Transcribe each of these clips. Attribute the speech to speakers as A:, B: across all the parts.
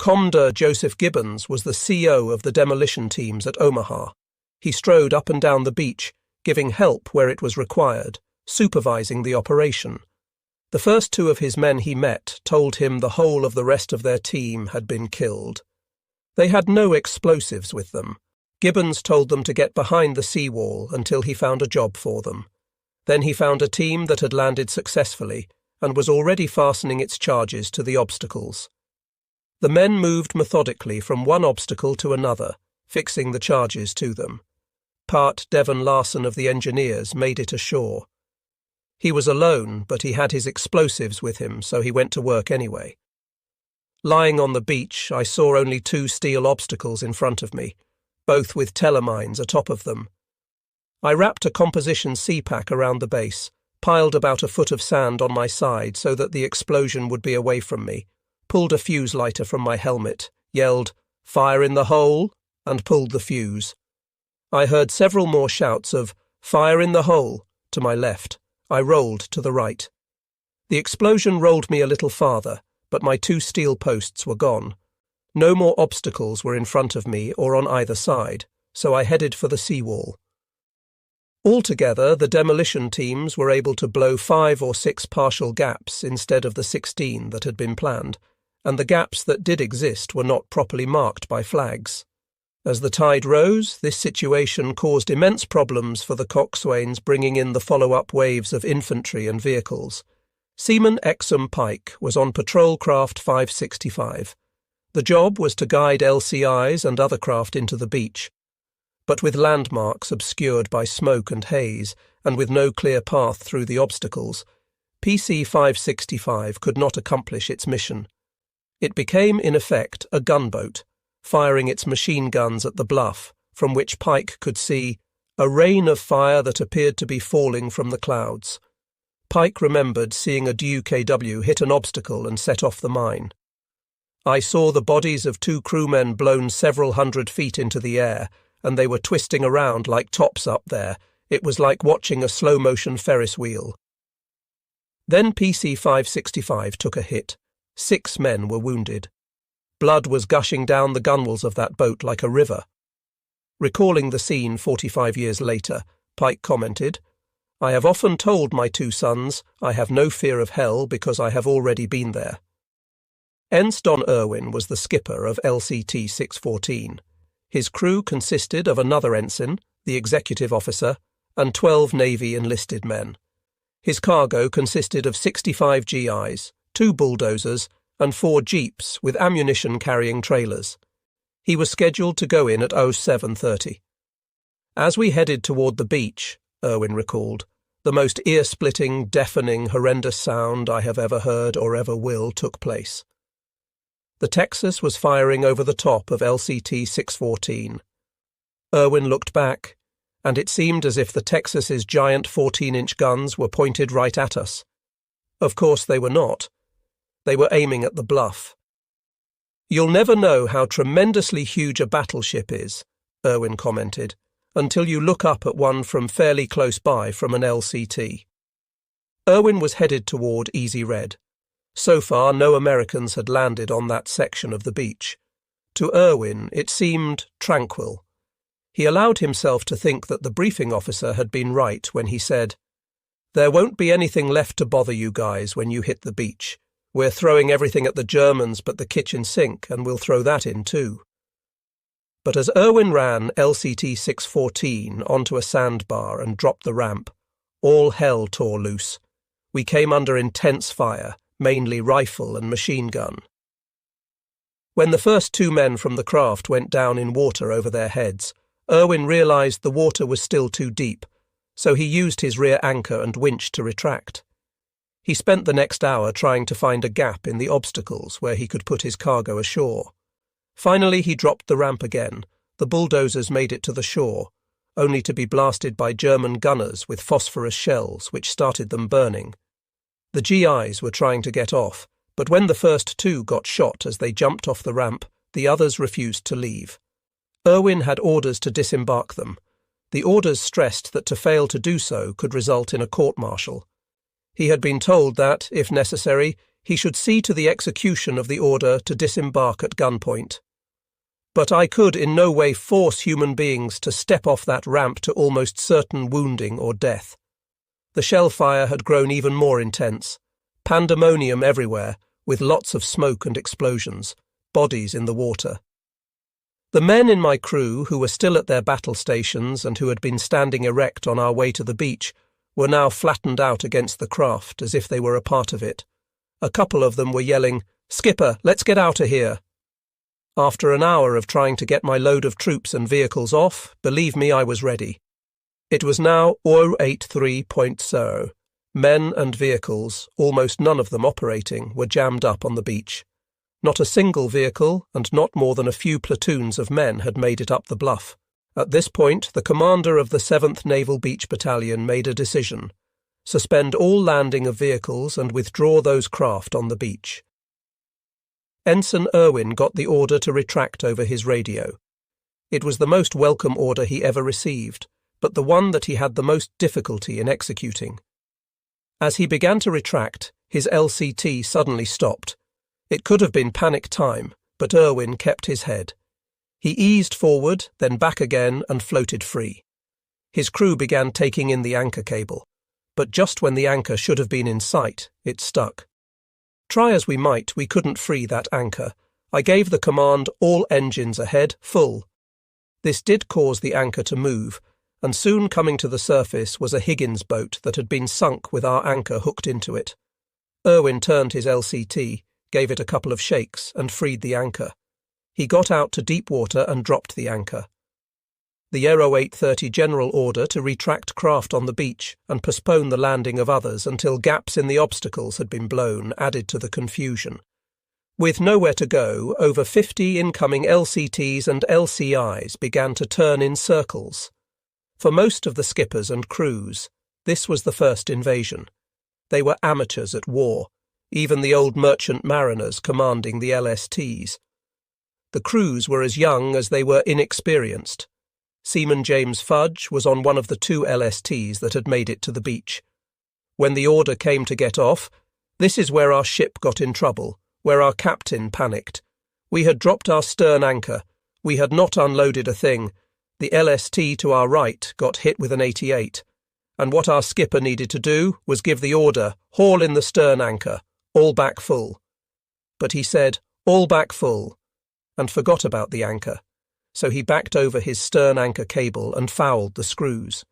A: Commodore Joseph Gibbons was the CO of the demolition teams at Omaha. He strode up and down the beach, giving help where it was required, supervising the operation. The first two of his men he met told him the whole of the rest of their team had been killed. They had no explosives with them. Gibbons told them to get behind the seawall until he found a job for them. Then he found a team that had landed successfully and was already fastening its charges to the obstacles. The men moved methodically from one obstacle to another, fixing the charges to them. Part Devon Larson of the engineers made it ashore. He was alone, but he had his explosives with him, so he went to work anyway. Lying on the beach, I saw only two steel obstacles in front of me, both with telemines atop of them. I wrapped a composition sea pack around the base, piled about a foot of sand on my side so that the explosion would be away from me, pulled a fuse lighter from my helmet, yelled, "Fire in the hole," and pulled the fuse. I heard several more shouts of, "Fire in the hole," to my left. I rolled to the right. The explosion rolled me a little farther, but my two steel posts were gone. No more obstacles were in front of me or on either side, so I headed for the seawall. Altogether, the demolition teams were able to blow 5 or 6 partial gaps instead of the 16 that had been planned, and the gaps that did exist were not properly marked by flags. As the tide rose, this situation caused immense problems for the coxswains bringing in the follow-up waves of infantry and vehicles. Seaman Exum Pike was on Patrol Craft 565. The job was to guide LCIs and other craft into the beach. But with landmarks obscured by smoke and haze, and with no clear path through the obstacles, PC 565 could not accomplish its mission. It became, in effect, a gunboat, firing its machine guns at the bluff, from which Pike could see a rain of fire that appeared to be falling from the clouds. Pike remembered seeing a DUKW hit an obstacle and set off the mine. I saw the bodies of 2 crewmen blown several hundred feet into the air, and they were twisting around like tops up there. It was like watching a slow-motion Ferris wheel. Then PC 565 took a hit. 6 men were wounded. Blood was gushing down the gunwales of that boat like a river. Recalling the scene 45 years later, Pike commented, "I have often told my 2 sons I have no fear of hell because I have already been there." Ernst Don Irwin was the skipper of LCT 614. His crew consisted of another ensign, the executive officer, and 12 Navy enlisted men. His cargo consisted of 65 GIs, 2 bulldozers, and 4 jeeps with ammunition-carrying trailers. He was scheduled to go in at 07:30. As we headed toward the beach, Irwin recalled, the most ear-splitting, deafening, horrendous sound I have ever heard or ever will took place. The Texas was firing over the top of LCT 614. Irwin looked back, and it seemed as if the Texas's giant 14-inch guns were pointed right at us. Of course they were not. They were aiming at the bluff. "You'll never know how tremendously huge a battleship is," Irwin commented, "until you look up at one from fairly close by from an LCT." Irwin was headed toward Easy Red. So far, no Americans had landed on that section of the beach. To Irwin, it seemed tranquil. He allowed himself to think that the briefing officer had been right when he said, "There won't be anything left to bother you guys when you hit the beach. We're throwing everything at the Germans but the kitchen sink, and we'll throw that in too." But as Irwin ran LCT 614 onto a sandbar and dropped the ramp, all hell tore loose. We came under intense fire, mainly rifle and machine gun. When the first 2 men from the craft went down in water over their heads, Irwin realized the water was still too deep, so he used his rear anchor and winch to retract. He spent the next hour trying to find a gap in the obstacles where he could put his cargo ashore. Finally, he dropped the ramp again. The bulldozers made it to the shore, only to be blasted by German gunners with phosphorus shells, which started them burning. The GIs were trying to get off, but when the first 2 got shot as they jumped off the ramp, the others refused to leave. Irwin had orders to disembark them. The orders stressed that to fail to do so could result in a court-martial. He had been told that, if necessary, He should see to the execution of the order to disembark at gunpoint. But I could in no way force human beings to step off that ramp to almost certain wounding or death. The shell fire had grown even more intense. Pandemonium everywhere, with lots of smoke and explosions, bodies in the water. The men in my crew, who were still at their battle stations and who had been standing erect on our way to the beach, were now flattened out against the craft as if they were a part of it. A couple of them were yelling, "Skipper, let's get out of here." After an hour of trying to get my load of troops and vehicles off, believe me, I was ready. It was now 083.0. Men and vehicles, almost none of them operating, were jammed up on the beach. Not a single vehicle and not more than a few platoons of men had made it up the bluff. At this point, the commander of the 7th Naval Beach Battalion made a decision: suspend all landing of vehicles and withdraw those craft on the beach. Ensign Irwin got the order to retract over his radio. It was the most welcome order he ever received, but the one that he had the most difficulty in executing. As he began to retract, his LCT suddenly stopped. It could have been panic time, but Irwin kept his head. He eased forward, then back again, and floated free. His crew began taking in the anchor cable, but just when the anchor should have been in sight, it stuck. Try as we might, we couldn't free that anchor. I gave the command, "All engines ahead, full." This did cause the anchor to move, and soon coming to the surface was a Higgins boat that had been sunk with our anchor hooked into it. Irwin turned his LCT, gave it a couple of shakes, and freed the anchor. He got out to deep water and dropped the anchor. The Aero 830 general order to retract craft on the beach and postpone the landing of others until gaps in the obstacles had been blown added to the confusion. With nowhere to go, over 50 incoming LCTs and LCIs began to turn in circles. For most of the skippers and crews, this was the first invasion. They were amateurs at war, even the old merchant mariners commanding the LSTs. The crews were as young as they were inexperienced. Seaman James Fudge was on one of the 2 LSTs that had made it to the beach. When the order came to get off, this is where our ship got in trouble, where our captain panicked. We had dropped our stern anchor. We had not unloaded a thing. The LST to our right got hit with an 88, and what our skipper needed to do was give the order, "Haul in the stern anchor, all back full." But he said, "All back full," and forgot about the anchor. So he backed over his stern anchor cable and fouled the screws.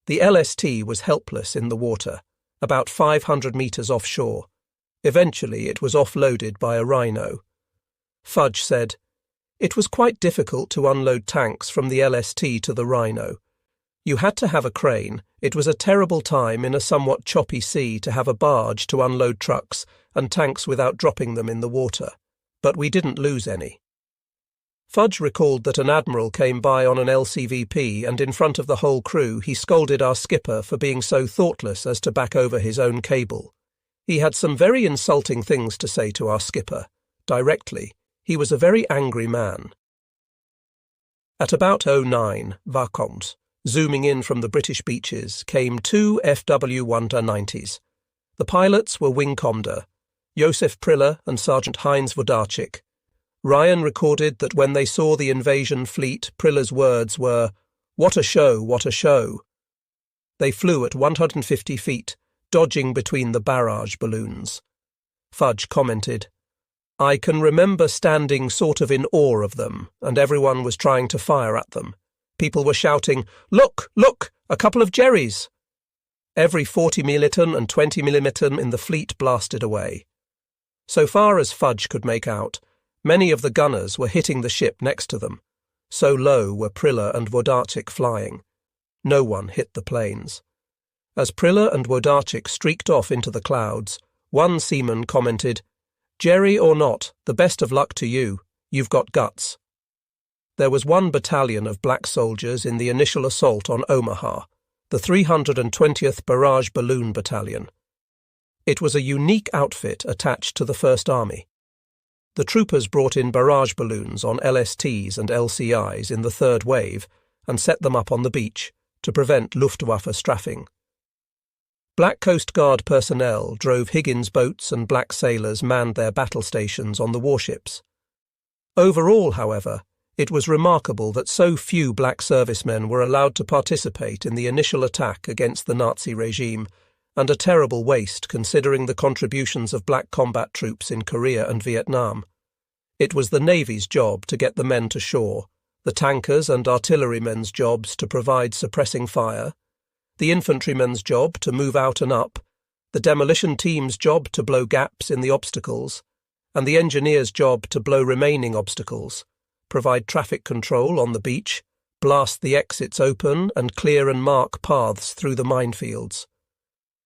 A: The LST was helpless in the water, about 500 metres offshore. Eventually it was offloaded by a rhino. Fudge said, "It was quite difficult to unload tanks from the LST to the rhino. You had to have a crane. It was a terrible time in a somewhat choppy sea to have a barge to unload trucks and tanks without dropping them in the water. But we didn't lose any." Fudge recalled that an admiral came by on an LCVP and in front of the whole crew he scolded our skipper for being so thoughtless as to back over his own cable. He had some very insulting things to say to our skipper. Directly, he was a very angry man. At about 09, Vacant, zooming in from the British beaches, came 2 FW-190s. The pilots were Wing Commander Josef Priller and Sergeant Heinz Wodarczyk. Ryan recorded that when they saw the invasion fleet, Priller's words were, "What a show, what a show." They flew at 150 feet, dodging between the barrage balloons. Fudge commented, "I can remember standing sort of in awe of them, and everyone was trying to fire at them. People were shouting, 'Look, look, a couple of Jerrys!' Every 40mm and 20mm in the fleet blasted away. So far as Fudge could make out, many of the gunners were hitting the ship next to them. So low were Priller and Wodarczyk flying. No one hit the planes. As Priller and Wodarczyk streaked off into the clouds, one seaman commented, "Jerry or not, the best of luck to you. You've got guts." There was 1 battalion of black soldiers in the initial assault on Omaha, the 320th Barrage Balloon Battalion. It was a unique outfit attached to the First Army. The troopers brought in barrage balloons on LSTs and LCIs in the 3rd wave and set them up on the beach to prevent Luftwaffe strafing. Black Coast Guard personnel drove Higgins boats and black sailors manned their battle stations on the warships. Overall, however, it was remarkable that so few black servicemen were allowed to participate in the initial attack against the Nazi regime, and a terrible waste considering the contributions of black combat troops in Korea and Vietnam. It was the Navy's job to get the men to shore, the tankers and artillerymen's jobs to provide suppressing fire, the infantrymen's job to move out and up, the demolition team's job to blow gaps in the obstacles, and the engineer's job to blow remaining obstacles, provide traffic control on the beach, blast the exits open, and clear and mark paths through the minefields.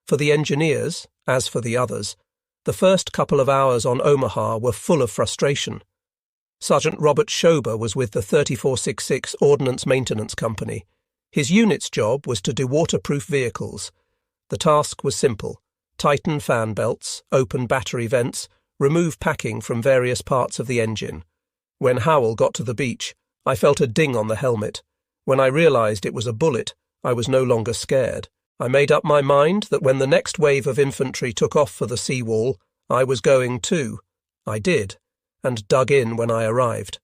A: For the engineers, as for the others, the first couple of hours on Omaha were full of frustration. Sergeant Robert Schober was with the 3466 Ordnance Maintenance Company. His unit's job was to do waterproof vehicles. The task was simple: tighten fan belts, open battery vents, remove packing from various parts of the engine. When Howell got to the beach, I felt a ding on the helmet. When I realized it was a bullet, I was no longer scared. I made up my mind that when the next wave of infantry took off for the seawall, I was going too. I did, and dug in when I arrived.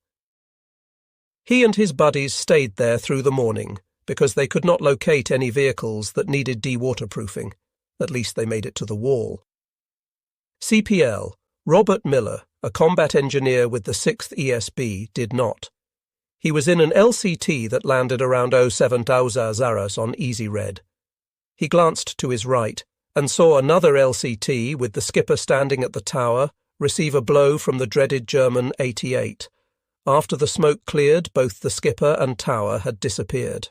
A: He and his buddies stayed there through the morning, because they could not locate any vehicles that needed de-waterproofing. At least they made it to the wall. CPL, Robert Miller, a combat engineer with the 6th ESB, did not. He was in an LCT that landed around 07,000 Zaras on Easy Red. He glanced to his right and saw another LCT with the skipper standing at the tower receive a blow from the dreaded German 88. After the smoke cleared, both the skipper and tower had disappeared.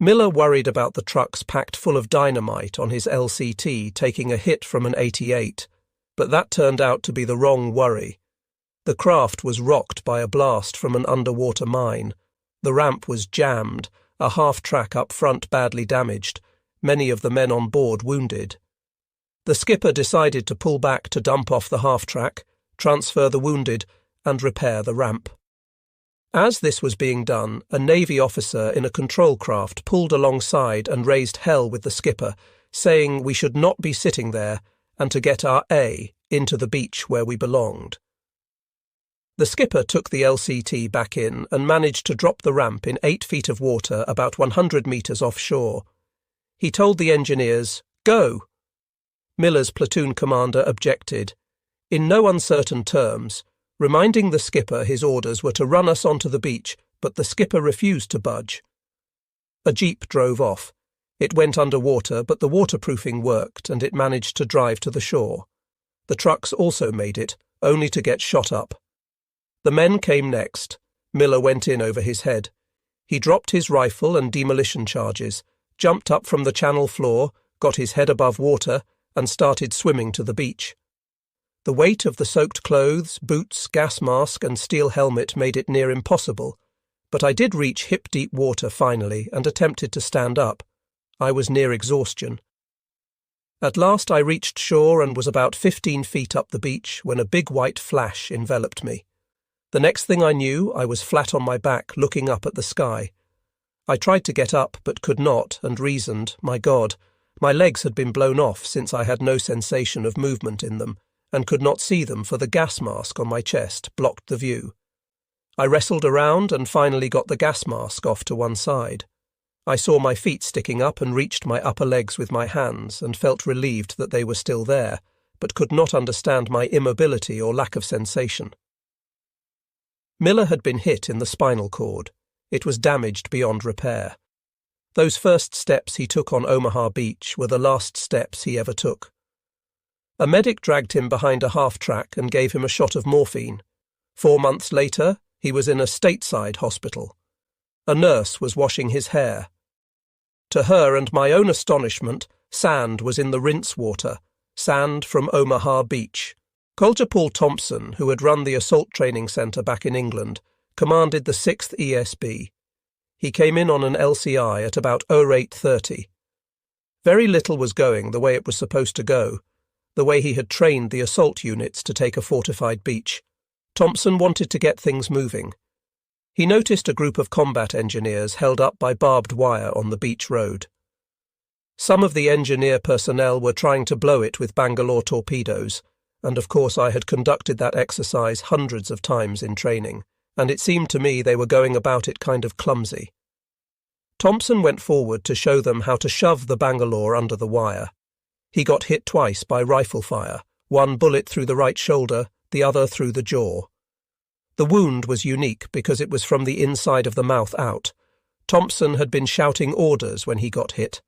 A: Miller worried about the trucks packed full of dynamite on his LCT taking a hit from an 88, but that turned out to be the wrong worry. The craft was rocked by a blast from an underwater mine. The ramp was jammed, a half-track up front badly damaged, many of the men on board wounded. The skipper decided to pull back to dump off the half-track, transfer the wounded, and repair the ramp. As this was being done, a Navy officer in a control craft pulled alongside and raised hell with the skipper, saying we should not be sitting there and to get our A into the beach where we belonged. The skipper took the LCT back in and managed to drop the ramp in 8 feet of water about 100 metres offshore. He told the engineers, "Go!" Miller's platoon commander objected, in no uncertain terms, reminding the skipper his orders were to run us onto the beach, but the skipper refused to budge. A jeep drove off. It went under water, but the waterproofing worked and it managed to drive to the shore. The trucks also made it, only to get shot up. The men came next. Miller went in over his head. He dropped his rifle and demolition charges, jumped up from the channel floor, got his head above water, and started swimming to the beach. The weight of the soaked clothes, boots, gas mask, and steel helmet made it near impossible, but I did reach hip-deep water finally and attempted to stand up. I was near exhaustion. At last I reached shore and was about 15 feet up the beach when a big white flash enveloped me. The next thing I knew, I was flat on my back looking up at the sky. I tried to get up but could not and reasoned, my God, my legs had been blown off since I had no sensation of movement in them and could not see them for the gas mask on my chest blocked the view. I wrestled around and finally got the gas mask off to one side. I saw my feet sticking up and reached my upper legs with my hands and felt relieved that they were still there, but could not understand my immobility or lack of sensation. Miller had been hit in the spinal cord. It was damaged beyond repair. Those first steps he took on Omaha Beach were the last steps he ever took. A medic dragged him behind a half-track and gave him a shot of morphine. 4 months later, he was in a stateside hospital. A nurse was washing his hair. To her and my own astonishment, sand was in the rinse water, sand from Omaha Beach. Colter Paul Thompson, who had run the assault training centre back in England, commanded the 6th ESB. He came in on an LCI at about 08:30. Very little was going the way it was supposed to go, the way he had trained the assault units to take a fortified beach. Thompson wanted to get things moving. He noticed a group of combat engineers held up by barbed wire on the beach road. Some of the engineer personnel were trying to blow it with Bangalore torpedoes, and of course I had conducted that exercise hundreds of times in training, and it seemed to me they were going about it kind of clumsy. Thompson went forward to show them how to shove the Bangalore under the wire. He got hit twice by rifle fire, one bullet through the right shoulder, the other through the jaw. The wound was unique because it was from the inside of the mouth out. Thompson had been shouting orders when he got hit.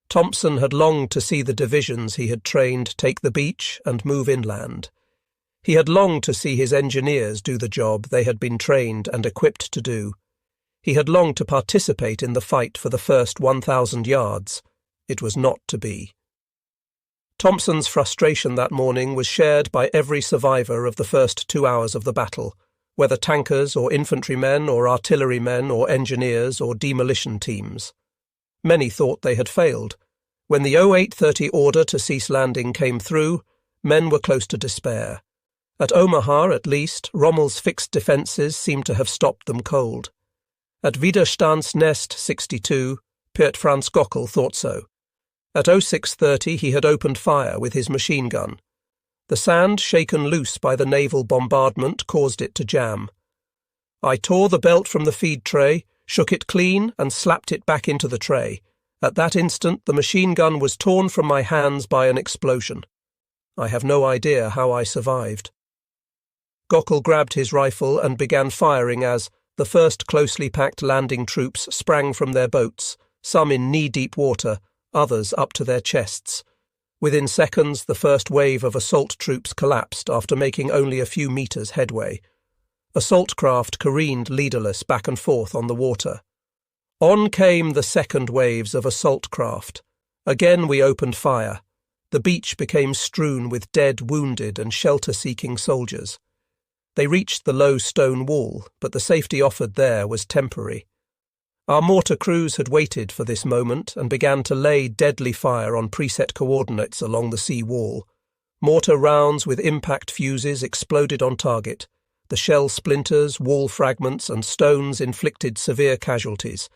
A: Thompson had longed to see the divisions he had trained take the beach and move inland. He had longed to see his engineers do the job they had been trained and equipped to do. He had longed to participate in the fight for the first 1,000 yards. It was not to be. Thompson's frustration that morning was shared by every survivor of the first 2 hours of the battle, whether tankers or infantrymen or artillerymen or engineers or demolition teams. Many thought they had failed. When the 0830 order to cease landing came through, men were close to despair. At Omaha, at least, Rommel's fixed defences seemed to have stopped them cold. At Widerstandsnest 62, Piet Franz Gockel thought so. At 0630 he had opened fire with his machine gun. The sand shaken loose by the naval bombardment caused it to jam. I tore the belt from the feed tray, shook it clean and slapped it back into the tray. At that instant the machine gun was torn from my hands by an explosion. I have no idea how I survived. Gockel grabbed his rifle and began firing as the first closely packed landing troops sprang from their boats, some in knee-deep water, others up to their chests. Within seconds the first wave of assault troops collapsed after making only a few meters headway. Assault craft careened leaderless back and forth on the water. On came the second waves of assault craft. Again we opened fire. The beach became strewn with dead, wounded and shelter-seeking soldiers. They reached the low stone wall, but the safety offered there was temporary. Our mortar crews had waited for this moment and began to lay deadly fire on preset coordinates along the sea wall. Mortar rounds with impact fuses exploded on target. The shell splinters, wall fragments and stones inflicted severe casualties.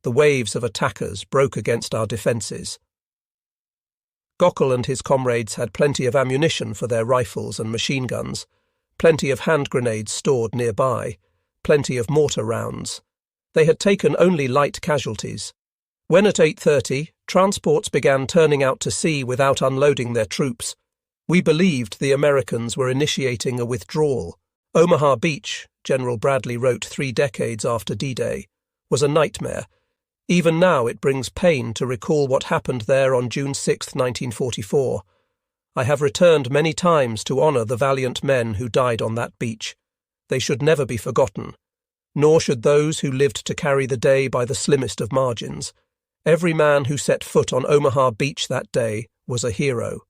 A: The waves of attackers broke against our defences. Gockel and his comrades had plenty of ammunition for their rifles and machine guns, plenty of hand grenades stored nearby, plenty of mortar rounds. They had taken only light casualties. When at 8:30, transports began turning out to sea without unloading their troops, we believed the Americans were initiating a withdrawal. Omaha Beach, General Bradley wrote 3 decades after D-Day, was a nightmare. Even now it brings pain to recall what happened there on June 6, 1944. I have returned many times to honour the valiant men who died on that beach. They should never be forgotten, nor should those who lived to carry the day by the slimmest of margins. Every man who set foot on Omaha Beach that day was a hero.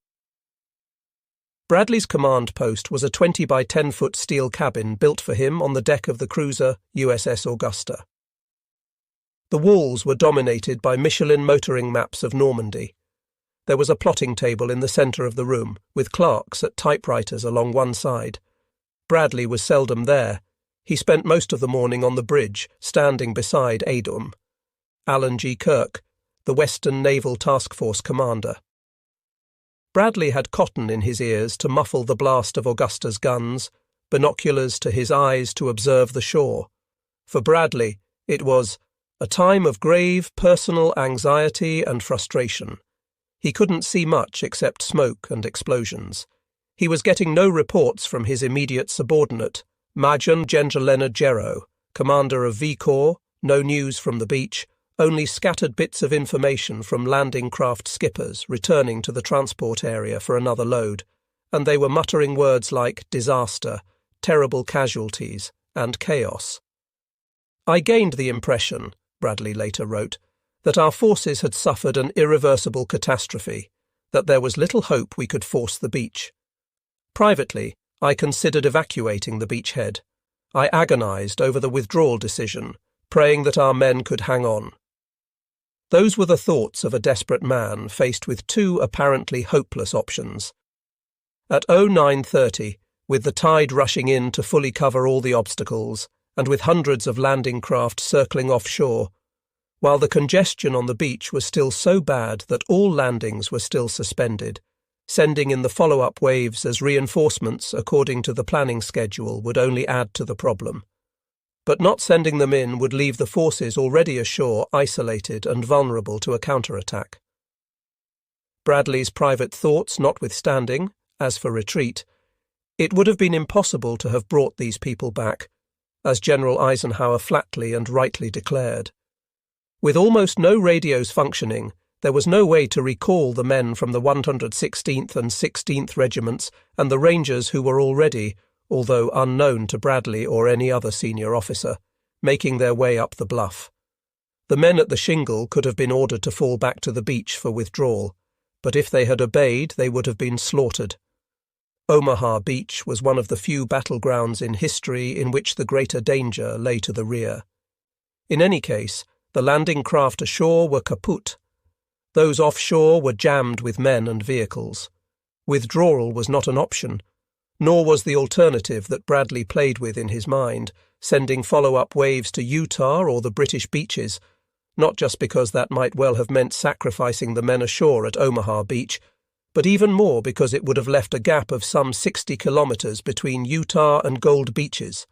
A: Bradley's command post was a 20 by 10-foot steel cabin built for him on the deck of the cruiser USS Augusta. The walls were dominated by Michelin motoring maps of Normandy. There was a plotting table in the centre of the room, with clerks at typewriters along one side. Bradley was seldom there. He spent most of the morning on the bridge, standing beside Adum. Alan G. Kirk, the Western Naval Task Force commander. Bradley had cotton in his ears to muffle the blast of Augusta's guns, binoculars to his eyes to observe the shore. For Bradley, it was a time of grave personal anxiety and frustration. He couldn't see much except smoke and explosions. He was getting no reports from his immediate subordinate, Major General Leonard Gero, commander of V Corps, no news from the beach, only scattered bits of information from landing craft skippers returning to the transport area for another load, and they were muttering words like disaster, terrible casualties, and chaos. I gained the impression, Bradley later wrote, that our forces had suffered an irreversible catastrophe, that there was little hope we could force the beach. Privately, I considered evacuating the beachhead. I agonized over the withdrawal decision, praying that our men could hang on. Those were the thoughts of a desperate man faced with 2 apparently hopeless options. At 09:30, with the tide rushing in to fully cover all the obstacles, and with hundreds of landing craft circling offshore, while the congestion on the beach was still so bad that all landings were still suspended. Sending in the follow-up waves as reinforcements according to the planning schedule would only add to the problem. But not sending them in would leave the forces already ashore isolated and vulnerable to a counterattack. Bradley's private thoughts notwithstanding, as for retreat, it would have been impossible to have brought these people back, as General Eisenhower flatly and rightly declared. With almost no radios functioning, there was no way to recall the men from the 116th and 16th Regiments and the Rangers who were already, although unknown to Bradley or any other senior officer, making their way up the bluff. The men at the shingle could have been ordered to fall back to the beach for withdrawal, but if they had obeyed, they would have been slaughtered. Omaha Beach was one of the few battlegrounds in history in which the greater danger lay to the rear. In any case, the landing craft ashore were kaput. Those offshore were jammed with men and vehicles. Withdrawal was not an option, nor was the alternative that Bradley played with in his mind, sending follow-up waves to Utah or the British beaches, not just because that might well have meant sacrificing the men ashore at Omaha Beach, but even more because it would have left a gap of some 60 kilometers between Utah and Gold Beaches,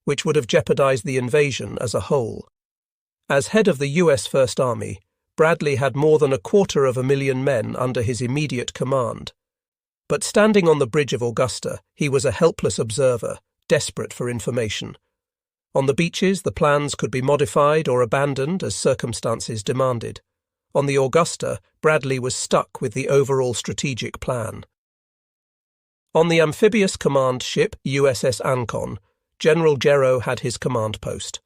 A: which would have jeopardized the invasion as a whole. As head of the U.S. First Army, Bradley had more than 250,000 men under his immediate command. But standing on the bridge of Augusta, he was a helpless observer, desperate for information. On the beaches, the plans could be modified or abandoned as circumstances demanded. On the Augusta, Bradley was stuck with the overall strategic plan. On the amphibious command ship USS Ancon, General Gero had his command post.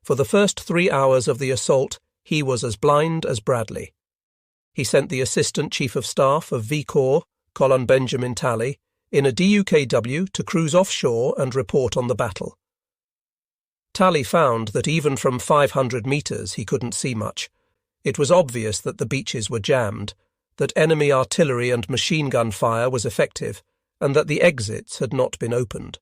A: For the first 3 hours of the assault, he was as blind as Bradley. He sent the Assistant Chief of Staff of V Corps, Colonel Benjamin Talley, in a DUKW to cruise offshore and report on the battle. Talley found that even from 500 meters he couldn't see much. It was obvious that the beaches were jammed, that enemy artillery and machine gun fire was effective, and that the exits had not been opened.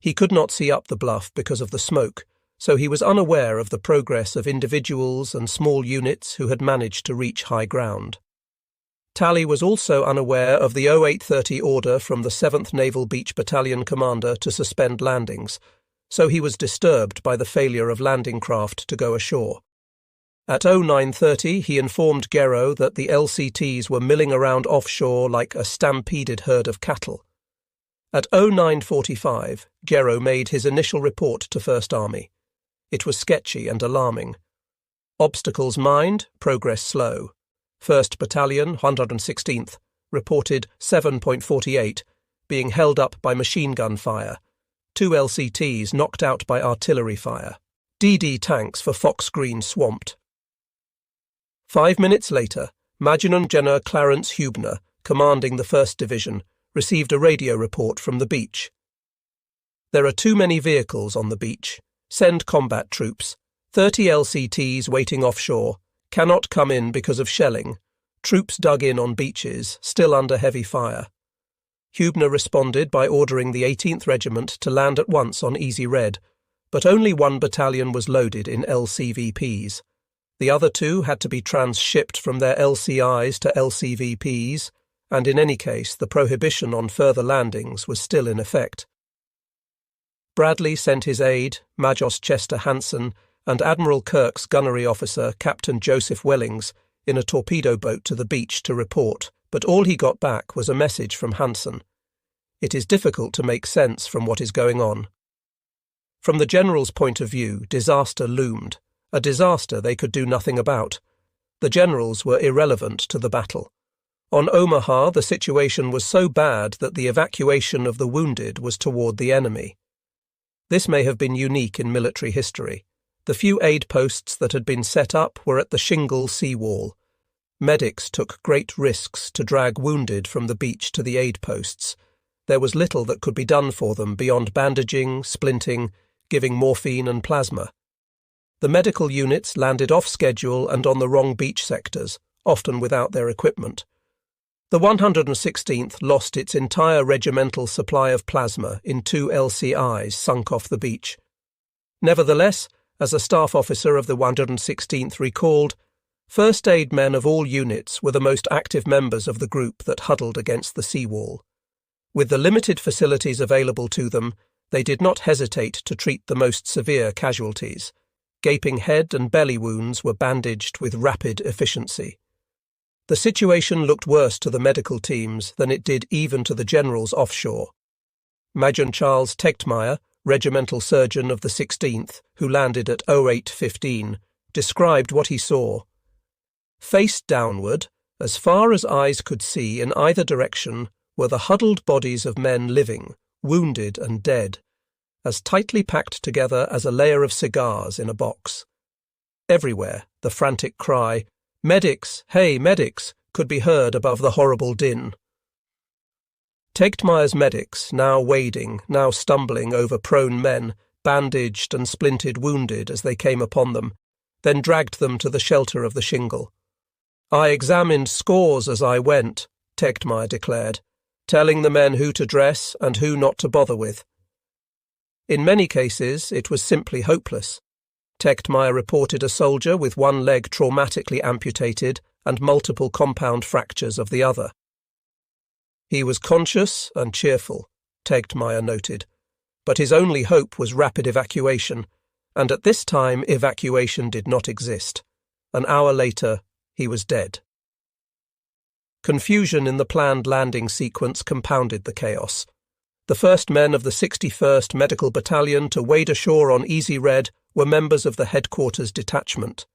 A: He could not see up the bluff because of the smoke, so he was unaware of the progress of individuals and small units who had managed to reach high ground. Talley was also unaware of the 0830 order from the 7th Naval Beach Battalion commander to suspend landings, so he was disturbed by the failure of landing craft to go ashore. At 0930 he informed Gero that the LCTs were milling around offshore like a stampeded herd of cattle. At 0945 Gero made his initial report to First Army. It was sketchy and alarming. Obstacles mined, progress slow. 1st Battalion, 116th, reported 7.48, being held up by machine gun fire. 2 LCTs knocked out by artillery fire. DD tanks for Fox Green swamped. 5 minutes later, Maginot General Clarence Hubner, commanding the 1st Division, received a radio report from the beach. There are too many vehicles on the beach. Send combat troops. 30 LCTs waiting offshore. Cannot come in because of shelling. Troops dug in on beaches, still under heavy fire. Hubner responded by ordering the 18th Regiment to land at once on Easy Red, but only 1 battalion was loaded in LCVPs. The other 2 had to be transshipped from their LCIs to LCVPs, and in any case the prohibition on further landings was still in effect. Bradley sent his aide, Major Chester Hansen, and Admiral Kirk's gunnery officer, Captain Joseph Wellings, in a torpedo boat to the beach to report, but all he got back was a message from Hansen. It is difficult to make sense from what is going on. From the general's point of view, disaster loomed, a disaster they could do nothing about. The generals were irrelevant to the battle. On Omaha, the situation was so bad that the evacuation of the wounded was toward the enemy. This may have been unique in military history. The few aid posts that had been set up were at the shingle seawall. Medics took great risks to drag wounded from the beach to the aid posts. There was little that could be done for them beyond bandaging, splinting, giving morphine and plasma. The medical units landed off schedule and on the wrong beach sectors, often without their equipment. The 116th lost its entire regimental supply of plasma in 2 LCIs sunk off the beach. Nevertheless, As a staff officer of the 116th recalled, first aid men of all units were the most active members of the group that huddled against the seawall. With the limited facilities available to them, they did not hesitate to treat the most severe casualties. Gaping head and belly wounds were bandaged with rapid efficiency. The situation looked worse to the medical teams than it did even to the generals offshore. Major Charles Tegtmeier, regimental surgeon of the 16th, who landed at 08:15, described what he saw. Face downward, as far as eyes could see in either direction, were the huddled bodies of men living, wounded and dead, as tightly packed together as a layer of cigars in a box. Everywhere, the frantic cry, "Medics! Hey, medics!" could be heard above the horrible din. Tegtmeier's medics, now wading, now stumbling over prone men, bandaged and splinted wounded as they came upon them, then dragged them to the shelter of the shingle. "I examined scores as I went," Tegtmeier declared, telling the men who to dress and who not to bother with. In many cases, it was simply hopeless. Tegtmeier reported a soldier with one leg traumatically amputated and multiple compound fractures of the other. He was conscious and cheerful, Tegtmeier noted, but his only hope was rapid evacuation, and at this time evacuation did not exist. An hour later, he was dead. Confusion in the planned landing sequence compounded the chaos. The first men of the 61st Medical Battalion to wade ashore on Easy Red were members of the headquarters detachment.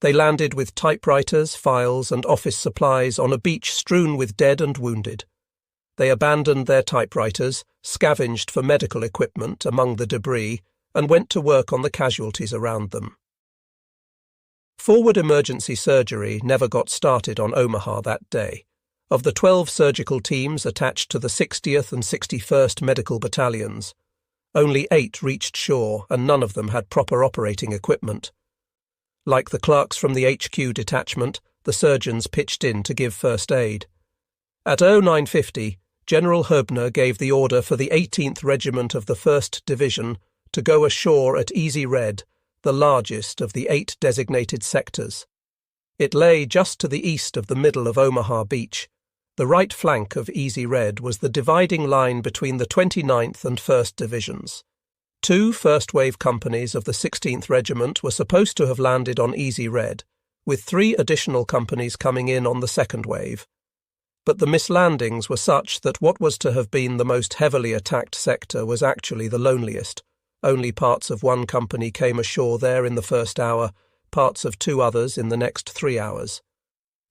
A: They landed with typewriters, files, and office supplies on a beach strewn with dead and wounded. They abandoned their typewriters, scavenged for medical equipment among the debris, and went to work on the casualties around them. Forward emergency surgery never got started on Omaha that day. Of the 12 surgical teams attached to the 60th and 61st Medical Battalions, only 8 reached shore and none of them had proper operating equipment. Like the clerks from the HQ detachment, the surgeons pitched in to give first aid. At 09:50, General Hubner gave the order for the 18th Regiment of the 1st Division to go ashore at Easy Red, the largest of the 8 designated sectors. It lay just to the east of the middle of Omaha Beach. The right flank of Easy Red was the dividing line between the 29th and 1st Divisions. 2 first-wave companies of the 16th Regiment were supposed to have landed on Easy Red, with 3 additional companies coming in on the second wave. But the mislandings were such that what was to have been the most heavily attacked sector was actually the loneliest. Only parts of one company came ashore there in the first hour, parts of 2 others in the next 3 hours.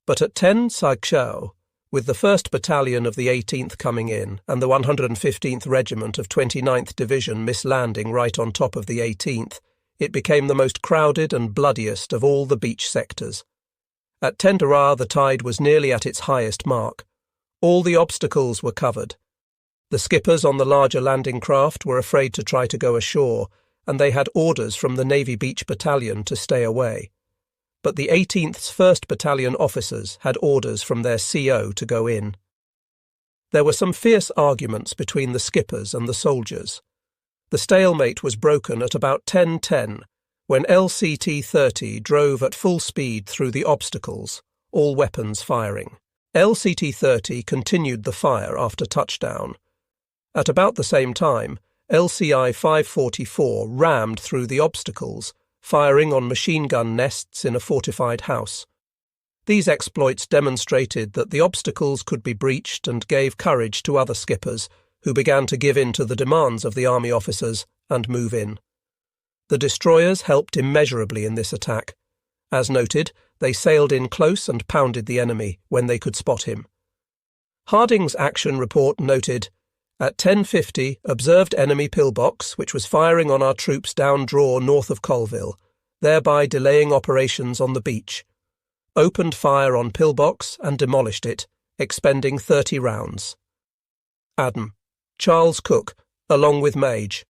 A: But at 10 Sagshao, with the 1st Battalion of the 18th coming in and the 115th Regiment of 29th Division mislanding right on top of the 18th, it became the most crowded and bloodiest of all the beach sectors. At Tendera the tide was nearly at its highest mark. All the obstacles were covered. The skippers on the larger landing craft were afraid to try to go ashore, and they had orders from the Navy Beach Battalion to stay away. But the 18th's 1st Battalion officers had orders from their CO to go in. There were some fierce arguments between the skippers and the soldiers. The stalemate was broken at about 10:10, when LCT-30 drove at full speed through the obstacles, all weapons firing. LCT-30 continued the fire after touchdown. At about the same time, LCI 544 rammed through the obstacles, firing on machine gun nests in a fortified house. These exploits demonstrated that the obstacles could be breached and gave courage to other skippers, who began to give in to the demands of the army officers and move in. The destroyers helped immeasurably in this attack. As noted, they sailed in close and pounded the enemy when they could spot him. Harding's action report noted, at 10:50, observed enemy pillbox, which was firing on our troops down draw north of Colville, thereby delaying operations on the beach. Opened fire on pillbox and demolished it, expending 30 rounds. Adam, Charles Cook, along with Mage.